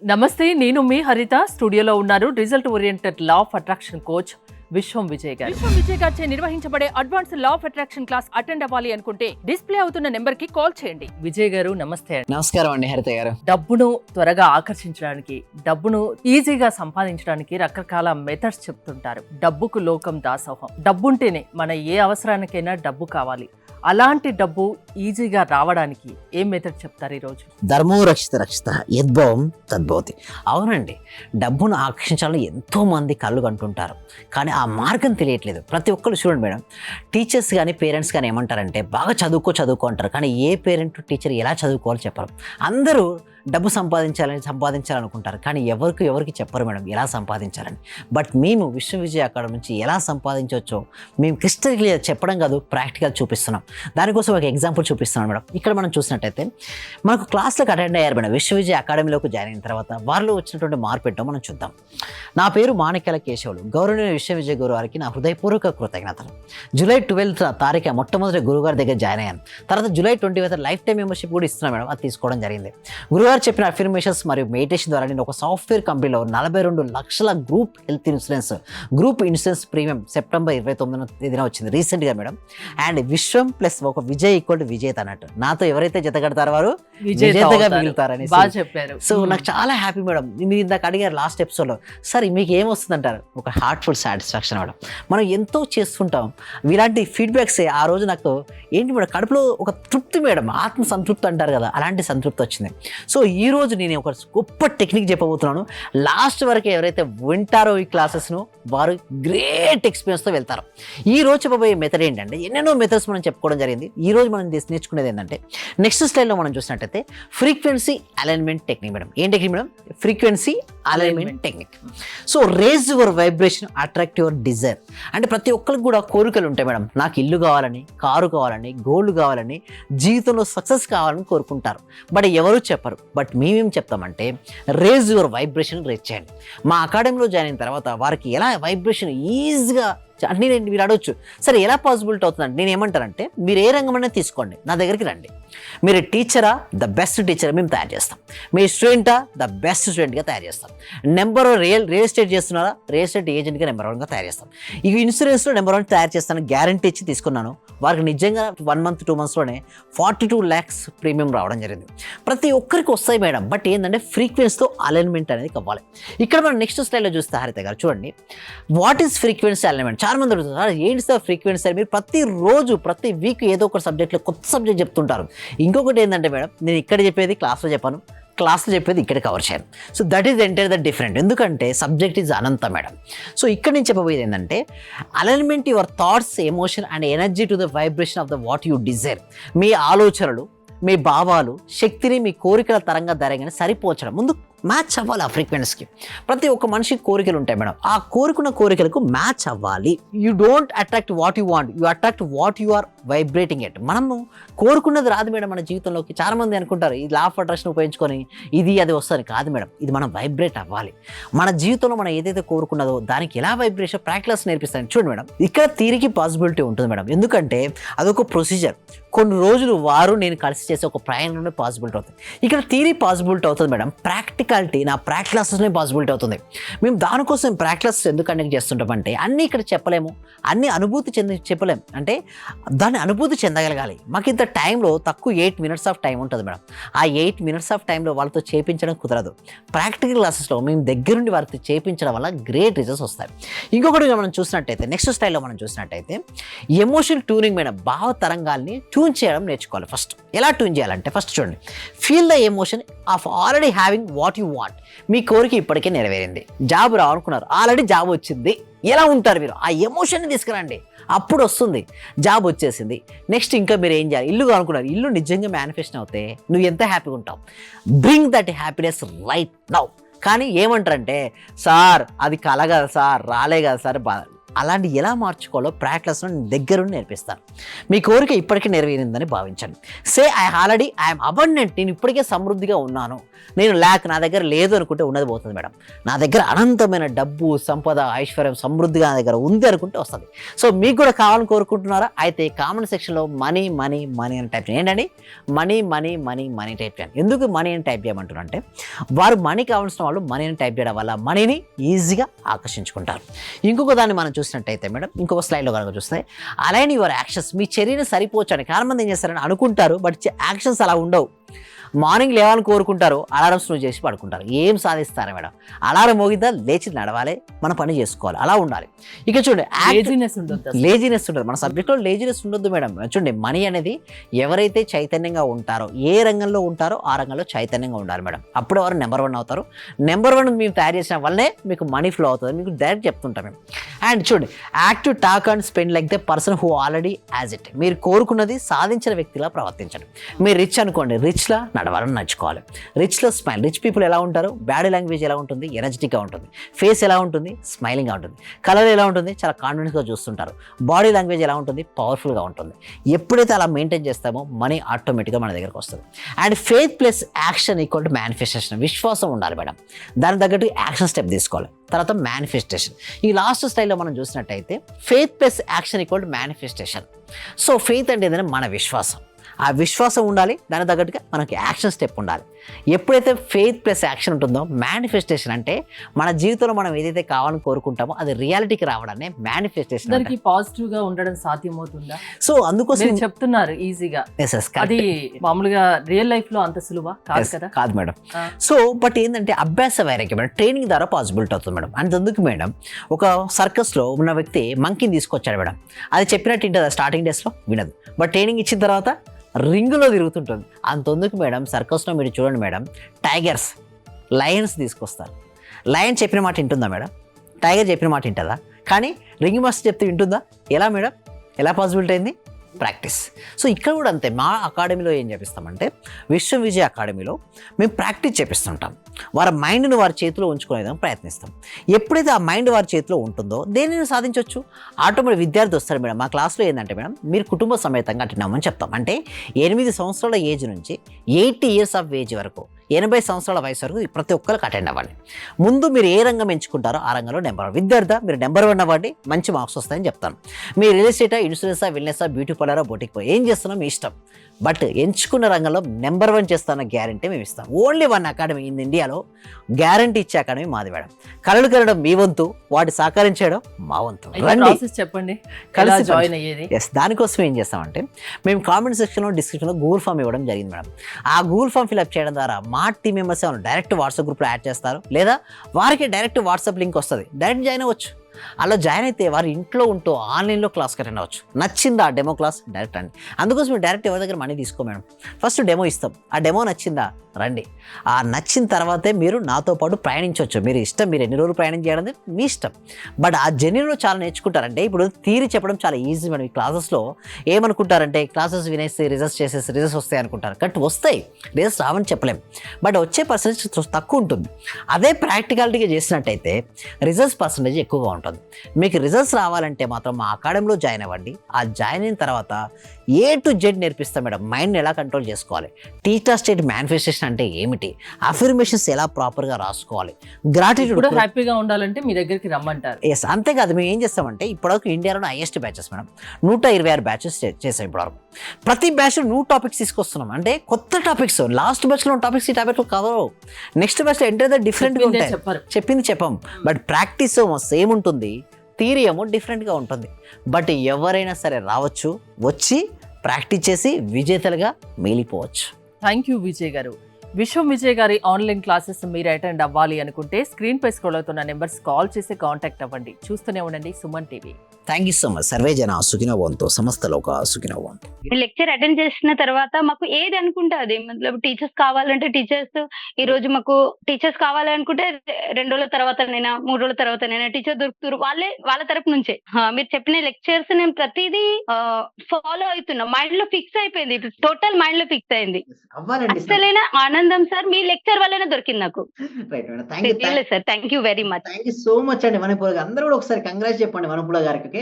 నమస్తే, నేను మీ హరిత. స్టూడియోలో ఉన్నారు result oriented law of attraction coach విశ్వం విజయ్ గారు. విశ్వం విజయ్ గారిచే నిర్వహించబడే advance law of attraction class attend అవ్వాలి అనుకుంటే డిస్ప్లే అవుతున్న నెంబర్ కి కాల్ చేయండి. విజయ్ గారు నమస్తే అండి. నమస్కారం అండి హరిత గారు. డబ్బును త్వరగా ఆకర్షించడానికి, డబ్బును ఈజీగా సంపాదించడానికి రకరకాల మెథడ్స్ చెప్తుంటారు. డబ్బుకు లోకం దాసోహం. డబ్బుంటేనే మన ఏ అవసరానికైనా డబ్బు కావాలి. అలాంటి డబ్బు ఈజీగా రావడానికి ఏం మెథడ్ చెప్తారు ఈరోజు? ధర్మో రక్షిత రక్షిత యద్భవం తద్భవతి. అవునండి, డబ్బును ఆకర్షించాలని ఎంతో మంది కళ్ళు కంటుంటారు, కానీ ఆ మార్గం తెలియట్లేదు. ప్రతి ఒక్కరు చూడండి మేడం, టీచర్స్ కానీ పేరెంట్స్ కానీ ఏమంటారంటే బాగా చదువుకో అంటారు, కానీ ఏ పేరెంట్ టీచర్ ఎలా చదువుకోవాలో చెప్పరు. అందరూ డబ్బు సంపాదించాలనుకుంటారు, కానీ ఎవరికి చెప్పరు మేడం ఎలా సంపాదించాలని. బట్ మేము విశ్వవిజయ అకాడమీ నుంచి ఎలా సంపాదించవచ్చో మేము క్రిస్టల్ క్లియర్ చెప్పడం కాదు, ప్రాక్టికల్ చూపిస్తున్నాం. దానికోసం ఒక ఎగ్జాంపుల్ చూపిస్తున్నాం మేడం. ఇక్కడ మనం చూసినట్టయితే మనకు క్లాస్లకు అటెండ్ అయ్యారు మేడం. విశ్వవిజయ అకాడమీలోకి జాయిన్ అయిన తర్వాత వారిలో వచ్చినటువంటి మార్పు ఏంటో మనం చూద్దాం. నా పేరు మాణిక్యాల కేశవులు. గౌరవనీయ విశ్వవిజయ గురువు వారికి నా హృదయపూర్వక కృతజ్ఞతలు. జూలై 12th తారీఖు మొట్టమొదటి గురుగారి దగ్గర జాయిన్ అయ్యాను. తర్వాత July 20th life time membership కూడా ఇస్తున్నాం మేడం. అది తీసుకోవడం జరిగింది. గురుగారు చెప్పిన అఫర్మేషన్స్ మరియు మెడిటేషన్ ద్వారా నేను ఒక సాఫ్ట్వేర్ కంపెనీలో 42 లక్షల గ్రూప్ ఇన్సూరెన్స్ ప్రీమియం సెప్టెంబర్ 29న వచ్చింది రీసెంట్గా మేడం. అండ్ విశ్వం ప్లస్ ఒక విజయ్ ఈక్వల్ టు విజేత అన్నట్టు. నాతో ఎవరైతే జత కడతారో వారు విజేతగా మిగులుతారని చెప్పారు. సో నాకు చాలా హ్యాపీ మేడం. మీరు ఇందాక అడిగారు లాస్ట్ ఎపిసోడ్లో, సార్ మీకు ఏమొస్తుంది అంటారు? ఒక హార్ట్ఫుల్ సాటిస్ఫాక్షన్ మేడం. మనం ఎంతో చేస్తుంటాం, ఇలాంటి ఫీడ్బ్యాక్స్ ఆ రోజు నాకు ఏంటి మేడం, కడుపులో ఒక తృప్తి మేడం, ఆత్మ సంతృప్తి అంటారు కదా, అలాంటి సంతృప్తి వచ్చింది. సో ఈ రోజు నేను ఒక గొప్ప టెక్నిక్ చెప్పబోతున్నాను. లాస్ట్ వరకు ఎవరైతే వింటారో ఈ క్లాసెస్ను వారు గ్రేట్ ఎక్స్పీరియన్స్తో వెళ్తారు. ఈ రోజు చెప్పబోయే మెథడ్ ఏంటంటే, ఎన్నెన్నో మెథడ్స్ మనం చెప్పుకోవడం జరిగింది. ఈ రోజు మనం నేర్చుకునేది ఏంటంటే, నెక్స్ట్ స్లైడ్లో మనం చూసినట్టయితే ఫ్రీక్వెన్సీ అలైన్మెంట్ టెక్నిక్ మేడం. ఏం technique madam? Frequency alignment technique. So raise your vibration, attract your desire. అంటే ప్రతి ఒక్కరికి కూడా కోరికలు ఉంటాయి మేడం. నాకు ఇల్లు కావాలని, కారు కావాలని, గోల్డ్ కావాలని, జీవితంలో సక్సెస్ కావాలని కోరుకుంటారు, బట్ ఎవరు చెప్పరు. బట్ మేమేం చెప్తామంటే, రేజ్ యువర్ వైబ్రేషన్ రేజ్ చేయండి. మా అకాడమీలో జాయిన్ అయిన తర్వాత వారికి ఎలా వైబ్రేషన్ ఈజీగా అంటే మీరు అడగచ్చు, సరే ఎలా పాసిబిలిటీ అవుతుందంటే, నేను ఏమంటానంటే, మీరు ఏ రంగమైనా తీసుకోండి, నా దగ్గరికి రండి. మీరు టీచరా, ద బెస్ట్ టీచర్ మేము తయారు చేస్తాం. మీ స్టూడెంటా, ద బెస్ట్ స్టూడెంట్గా తయారు చేస్తాం. రియల్ ఎస్టేట్ చేస్తున్నారా, రియల్ ఎస్టేట్ ఏజెంట్గా నెంబర్ 1గా తయారు చేస్తాం. ఈ ఇన్సూరెన్స్లో నెంబర్ 1 తయారు చేస్తాను, గ్యారంటీ ఇచ్చి తీసుకున్నాను. వారికి నిజంగా 1 month 2 monthsలోనే 42 lakhs ప్రీమియం రావడం జరిగింది. ప్రతి ఒక్కరికి వస్తాయి మేడం, బట్ ఏంటంటే ఫ్రీక్వెన్సీతో అలైన్మెంట్ అనేది కావాలి. ఇక్కడ మనం నెక్స్ట్ స్లైడ్లో చూస్తే హరిత గారు చూడండి, వాట్ ఈస్ ఫ్రీక్వెన్సీ అలైన్మెంట్. చాలా మంది అడుగుతారు, ఏంటి సార్ ఫ్రీక్వెన్సీ అని. మీరు ప్రతిరోజు ప్రతి వీక్ ఏదో ఒక సబ్జెక్ట్లో కొత్త సబ్జెక్ట్ చెప్తుంటారు. ఇంకొకటి ఏంటంటే మేడం, నేను ఇక్కడ చెప్పేది క్లాస్లో చెప్పాను, క్లాస్లో చెప్పేది ఇక్కడ కవర్ చేయను. So that is entire the different, ఎందుకంటే subject is Ananta madam. So ఇక్కడ నేను చెప్పబోయేది ఏంటంటే, alignment your thoughts, emotion and energy to the vibration of the what you desire. మీ ఆలోచనలు, మీ భావాలు, శక్తిని మీ కోరికల తరంగా ధరంగానే సరిపోల్చడం, ముందు మ్యాచ్ అవ్వాలి ఆ ఫ్రీక్వెన్సీకి. ప్రతి ఒక్క మనిషికి కోరికలు ఉంటాయి మేడం, ఆ కోరుకున్న కోరికలకు మ్యాచ్ అవ్వాలి. You don't attract what you want, you attract what you are vibrating at. మనము కోరుకున్నది రాదు మేడం మన జీవితంలోకి. చాలా మంది అనుకుంటారు ఈ లా ఆఫ్ అట్రాక్షన్ ఉపయోగించుకొని ఇది అది వస్తుంది. కాదు మేడం, ఇది మనం వైబ్రేట్ అవ్వాలి. మన జీవితంలో మనం ఏదైతే కోరుకున్నదో దానికి ఎలా వైబ్రేషన్ ప్రాక్టీస్ నేర్పిస్తాను. చూడండి మేడం, ఇక్కడ థియరీకి పాసిబిలిటీ ఉంటుంది మేడం, ఎందుకంటే అదొక ప్రొసీజర్. కొన్ని రోజులు వారు నేను కలిసి చేసే ఒక ప్రయాణంలో పాసిబిలిటీ అవుతుంది. ఇక్కడ థియరీ పాసిబిలిటీ అవుతుంది మేడం, ప్రాక్టికాలిటీ నా ప్రాక్టీస్ క్లాసెస్లో పాసిబిలిటీ అవుతుంది. మేము దానికోసం ప్రాక్టీస్ క్లాసెస్ ఎందుకు కండక్ట్ చేస్తుంటామంటే, అన్నీ ఇక్కడ చెప్పలేము, అన్ని అనుభూతి చెప్పలేము, అంటే దాన్ని అనుభూతి చెందగలగాలి. మాకు ఇంత టైంలో తక్కువ 8 minutes ఆఫ్ టైం ఉంటుంది మేడం. ఆ 8 minutes ఆఫ్ టైంలో వాళ్ళతో చేయించడం కుదరదు. ప్రాక్టికల్ క్లాసెస్లో మేము దగ్గరుండి వారితో చేయించడం వల్ల గ్రేట్ రిజల్ట్స్ వస్తాయి. ఇంకొకటి మనం చూసినట్టయితే, నెక్స్ట్ స్టైల్లో మనం చూసినట్టయితే ఎమోషన్ ట్యూనింగ్ మేడం. భావ తరంగాల్ని ట్యూన్ చేయడం నేర్చుకోవాలి. ఫస్ట్ ఎలా ట్యూన్ చేయాలంటే, ఫస్ట్ చూడండి, feel the emotion of already having what you want. మీ కోరిక ఇప్పటికే నెరవేరింది, జాబ్ రావాలనుకున్నారు, ఆల్రెడీ జాబ్ వచ్చింది. ఎలా ఉంటారు మీరు? ఆ ఎమోషన్ని తీసుకురండి, అప్పుడు వస్తుంది. జాబ్ వచ్చేసింది, నెక్స్ట్ ఇంకా మీరు ఏం చేయాలి? ఇల్లు అనుకున్నారు, ఇల్లు నిజంగా మేనిఫెస్టేషన్ అవుతే నువ్వు ఎంత హ్యాపీగా ఉంటావు. Bring that happiness right now. కానీ ఏమంటారంటే, సార్ అది కల కదా సార్, రాలే కదా సార్, అలాంటి ఎలా మార్చుకోవాలో ప్రాక్టీస్లో దగ్గరుండి నేర్పిస్తాను. మీ కోరిక ఇప్పటికీ నెరవేరిందని భావించండి. సే ఐఎమ్ అబండెంట్, నేను ఇప్పటికే సమృద్ధిగా ఉన్నాను. నేను నా దగ్గర లేదు అనుకుంటే ఉన్నది పోతుంది మేడం. నా దగ్గర అనంతమైన డబ్బు, సంపద, ఐశ్వర్యం, సమృద్ధిగా నా దగ్గర ఉంది అనుకుంటే వస్తుంది. సో మీకు కూడా కావాలని కోరుకుంటున్నారా? అయితే కామెంట్ సెక్షన్లో మనీ మనీ మనీ అని టైప్ చేయండి. ఏంటండి money money money money type చేయండి. ఎందుకు మనీ అని టైప్ చేయమంటున్నా అంటే వారు మనీ కావాల్సిన వాళ్ళు మనీ అని టైప్ చేయడం వల్ల మనీని ఈజీగా ఆకర్షించుకుంటారు. ఇంకొక దాన్ని మనం చూసినట్టయితే మేడం, ఇంకొక స్లైడ్లో కనుక చూస్తే అలైన్ యువర్ యాక్షన్స్, మీ చర్యను సరిపోవచ్చని చాలా మంది ఏం చేస్తారని అనుకుంటారు, బట్ యాక్షన్స్ అలా ఉండవు. మార్నింగ్ లేవాలని కోరుకుంటారు, అలారం స్నూజ్ చేసి పడుకుంటారు. ఏం సాధిస్తారా మేడం? అలారం మోగిద్దా, లేచి నడవాలి, మన పని చేసుకోవాలి, అలా ఉండాలి. ఇక చూడండి లేజినెస్ ఉండదు, మన సబ్జెక్ట్లో లేజినెస్ ఉండొద్దు మేడం. చూడండి మనీ అనేది ఎవరైతే చైతన్యంగా ఉంటారో, ఏ రంగంలో ఉంటారో ఆ రంగంలో చైతన్యంగా ఉండాలి మేడం. అప్పుడు వారు నెంబర్ 1 అవుతారు. నెంబర్ 1 మేము తయారు చేసిన వల్లే మీకు మనీ ఫ్లో అవుతుంది, మీకు డైరెక్ట్ చెప్తుంటాం మేము. అండ్ చూడండి active talk and spend like the person who already as it, మీరు కోరుకున్నది సాధించిన వ్యక్తిలా ప్రవర్తించండి. మీరు రిచ్ అనుకోండి, రిచ్లా నడవాలని నడుచుకోవాలి. రిచ్లో స్మైల్, రిచ్ పీపుల్ ఎలా ఉంటారు? బాడీ లాంగ్వేజ్ ఎలా ఉంటుంది? ఎనర్జెటిక్గా ఉంటుంది. ఫేస్ ఎలా ఉంటుంది? స్మైలింగ్గా ఉంటుంది. కలర్ ఎలా ఉంటుంది? చాలా కాన్ఫిడెన్స్గా చూస్తుంటారు. బాడీ లాంగ్వేజ్ ఎలా ఉంటుంది? పవర్ఫుల్గా ఉంటుంది. ఎప్పుడైతే అలా మెయింటైన్ చేస్తామో మనీ ఆటోమేటిక్గా మన దగ్గరకు వస్తుంది. And faith plus action equal to manifestation, విశ్వాసం ఉండాలి మేడం. దాని తగ్గట్టు యాక్షన్ స్టెప్ తీసుకోవాలి. తర్వాత మేనిఫెస్టేషన్. ఈ లాస్ట్ స్టైల్లో మనం చూసినట్టయితే faith plus action equal to manifestation. So faith అంటే ఏదైనా మన విశ్వాసం, ఆ విశ్వాసం ఉండాలి, దాని తగ్గట్టుగా మనకి యాక్షన్ స్టెప్ ఉండాలి. ఎప్పుడైతే ఫెయిత్ ప్లస్ యాక్షన్ ఉంటుందో మేనిఫెస్టేషన్ అంటే మన జీవితంలో మనం ఏదైతే కావాలని కోరుకుంటామో అది రియాలిటీకి రావడాన్ని మేనిఫెస్టేషన్. పాజిటివ్ గా ఉండడం సాధ్యమవుతుందా? సో అందుకోసం చెప్తున్నారు ఈజీగా, అది మామూలుగా రియల్ లైఫ్ లో అంత సులువా కాదు కదా? కాదు మేడం. సో బట్ ఏంటంటే అభ్యాస వైరాగ్యం మేడం, ట్రైనింగ్ ద్వారా పాసిబిలిటీ అవుతుంది మేడం. అందుకు మేడం ఒక సర్కస్లో ఉన్న వ్యక్తి మంకీని తీసుకొచ్చాడు మేడం. అది చెప్పినట్టు వింటుందా? స్టార్టింగ్ డేస్లో వినదు, బట్ ట్రైనింగ్ ఇచ్చిన తర్వాత రింగులో తిరుగుతుంటుంది. అంతెందుకు మేడం, సర్కస్లో మీరు చూడండి మేడం, టైగర్స్, లయన్స్ తీసుకొస్తారు. లయన్ చెప్పిన మాట వింటుందా మేడం? టైగర్ చెప్పిన మాట వింటుందా? కానీ రింగ్ మాస్టర్ చెప్తే వింటుందా? ఎలా మేడం? ఎలా పాసిబిలిటీ అయింది? ప్రాక్టీస్. సో ఇక్కడ కూడా అంతే. మా అకాడమీలో ఏం చేపిస్తామంటే విశ్వ విజయ అకాడమీలో మేము ప్రాక్టీస్ చేపిస్తుంటాం. వారి మైండ్ని వారి చేతిలో ఉంచుకునే విధంగా ప్రయత్నిస్తాం. ఎప్పుడైతే ఆ మైండ్ వారి చేతిలో ఉంటుందో దేనిని సాధించవచ్చు. ఆటోమేటిక్ విద్యార్థి వస్తారు మేడం. మా క్లాస్లో ఏంటంటే మేడం మీరు కుటుంబ సమేతంగా అటెండ్ అవ్వమని చెప్తాం. అంటే 8 సంవత్సరాల ఏజ్ నుంచి 80 years ఆఫ్ ఏజ్ వరకు, 80 సంవత్సరాల వయసు వరకు ప్రతి ఒక్కరికి అటెండ్ అవ్వండి. ముందు మీరు ఏ రంగం ఎంచుకుంటారో ఆ రంగంలో నెంబర్ 1 విద్యార్థి, మీరు నెంబర్ 1 అవ్వండి, మంచి మార్క్స్ వస్తాయని చెప్తాను. మీ రియల్ ఎస్టేటా, ఇన్సూరెన్సా, వెల్నెస్సా, బ్యూటీ పార్లరా, బొటిక్ ఏం చేస్తున్నా మీ ఇష్టం, బట్ ఎంచుకున్న రంగంలో నెంబర్ 1 చేస్తాన్న గ్యారంటీ మేము ఇస్తాం. ఓన్లీ 1 అకాడమీ ఇన్ ఇండియాలో గ్యారంటీ ఇచ్చే అకాడమీ మాది మేడం. కళలు కలడం మీ వంతు, వాటి సాకరించడం మా వంతు. చెప్పండి కలిసి జాయిన్ అయ్యేది. ఎస్, దానికోసం ఏం చేస్తామంటే మేము కామెంట్ సెక్షన్లో, డిస్క్రిప్షన్లో గూగుల్ ఫామ్ ఇవ్వడం జరిగింది మేడం. ఆ గూగుల్ ఫామ్ ఫిల్అప్ చేయడం ద్వారా మా టీం మెంబర్స్ ఏమైనా డైరెక్ట్ వాట్సాప్ గ్రూప్లో యాడ్ చేస్తారు, లేదా వారికి డైరెక్ట్ వాట్సాప్ లింక్ వస్తుంది, డైరెక్ట్ జాయిన్ అవ్వచ్చు. అలా జాయిన్ అయితే వారు ఇంట్లో ఉంటూ ఆన్లైన్లో క్లాస్కి అటెండ్ అవ్వచ్చు. నచ్చిందా డెమో క్లాస్, డైరెక్ట్ రండి. అందుకోసం మీరు డైరెక్ట్ ఎవరి దగ్గర మనీ తీసుకో మేడం. ఫస్ట్ డెమో ఇస్తాం, ఆ డెమో నచ్చిందా రండి. ఆ నచ్చిన తర్వాతే మీరు నాతో పాటు ప్రయాణించవచ్చు. మీరు ఇష్టం, మీరు ఎన్ని రోజులు ప్రయాణం చేయడం మీ ఇష్టం. బట్ ఆ జర్నీలో చాలా నేర్చుకుంటారంటే ఇప్పుడు థియరీ చెప్పడం చాలా ఈజీ మేడం. ఈ క్లాసెస్లో ఏమనుకుంటారంటే క్లాసెస్ వినేసి రిజల్ట్స్ వస్తాయి అనుకుంటారు. కరెక్ట్ వస్తాయి, రిజల్ట్స్ రావని చెప్పలేం, బట్ వచ్చే పర్సెంటేజ్ తక్కువ ఉంటుంది. అదే ప్రాక్టికాలిటీగా చేసినట్టయితే రిజల్ట్స్ పర్సెంటేజ్ ఎక్కువగా ఉంటుంది. మీకు రిజల్ట్స్ రావాలంటే మాత్రం మా అకాడమీలో జాయిన్ అవ్వండి. ఆ జాయిన్ అయిన తర్వాత A to Z నేర్పిస్తాం మేడం. మైండ్ని ఎలా కంట్రోల్ చేసుకోవాలి, టీటా స్టేట్ మేనిఫెస్టేషన్ అంటే ఏమిటి, అఫర్మేషన్స్ ఎలా ప్రాపర్గా రాసుకోవాలి, గ్రాటిట్యూడ్ హ్యాపీగా ఉండాలంటే మీ దగ్గరికి రమ్మంటారు. ఎస్, అంతేకాదు మేము ఏం చేస్తామంటే ఇప్పటివరకు ఇండియాలో హైయెస్ట్ బ్యాచెస్ మేడం, 126 బ్యాచెస్ చేసాం ఇప్పటివరకు. ప్రతి బ్యాచ్ న్యూ టాపిక్స్ తీసుకొస్తున్నాం. అంటే కొత్త టాపిక్స్, లాస్ట్ బ్యాచ్లో ఉన్న టాపిక్స్ ఈ టాపిక్లో కవర్. నెక్స్ట్ బ్యాచ్లో ఎంటర్ డిఫరెంట్గా ఉంటాయి, చెప్పింది చెప్పాం, బట్ ప్రాక్టీస్ సేమ్ ఉంటుంది, థియరీ ఏమో డిఫరెంట్గా ఉంటుంది. బట్ ఎవరైనా సరే రావచ్చు, వచ్చి ప్రాక్టీస్ చేసి విజేతలుగా మిగిలిపోవచ్చు. థ్యాంక్ యూ విజయ్ గారు. విశ్వం విజయ్ గారి ఆన్లైన్ క్లాసెస్ మీరు అటెండ్ అవ్వాలి అనుకుంటే స్క్రీన్ పై స్క్రోల్ అవుతున్న నెంబర్స్ కాల్ చేసి కాంటాక్ట్ అవ్వండి. చూస్తూనే ఉండండి Suman TV. Thank you so much. Survey జన సుఖినో భవంతు, సమస్త లోక సుఖినో భవంతు. లెక్చర్ అటెండ్ చేసిన తర్వాత మాకు ఏది అనుకుంటే అది మతలబ్ టీచర్స్ కావాలంటే టీచర్స్, ఈ రోజు మాకు టీచర్స్ కావాలనుకుంటే 2 రోజుల తర్వాతనైనా 3 రోజుల తర్వాతనైనా టీచర్ దొరుకుతారు, వాళ్ళ తరపు నుంచే. మీరు చెప్పిన లెక్చర్స్ నేను ప్రతిదీ ఫాలో అవుతున్నా, మైండ్ లో ఫిక్స్ అయిపోయింది, టోటల్ మైండ్ లో ఫిక్స్ అయింది. అవ్వాలండి. అసలైన ఆనందం సార్ మీ లెక్చర్ వల్లనే దొరికింది నాకు. Right madam, thank you sir thank you very much. So much అండి. మనపూల అందరూ కూడా ఒకసారి కంగ్రాట్స్ చెప్పండి మనపూల గారికి.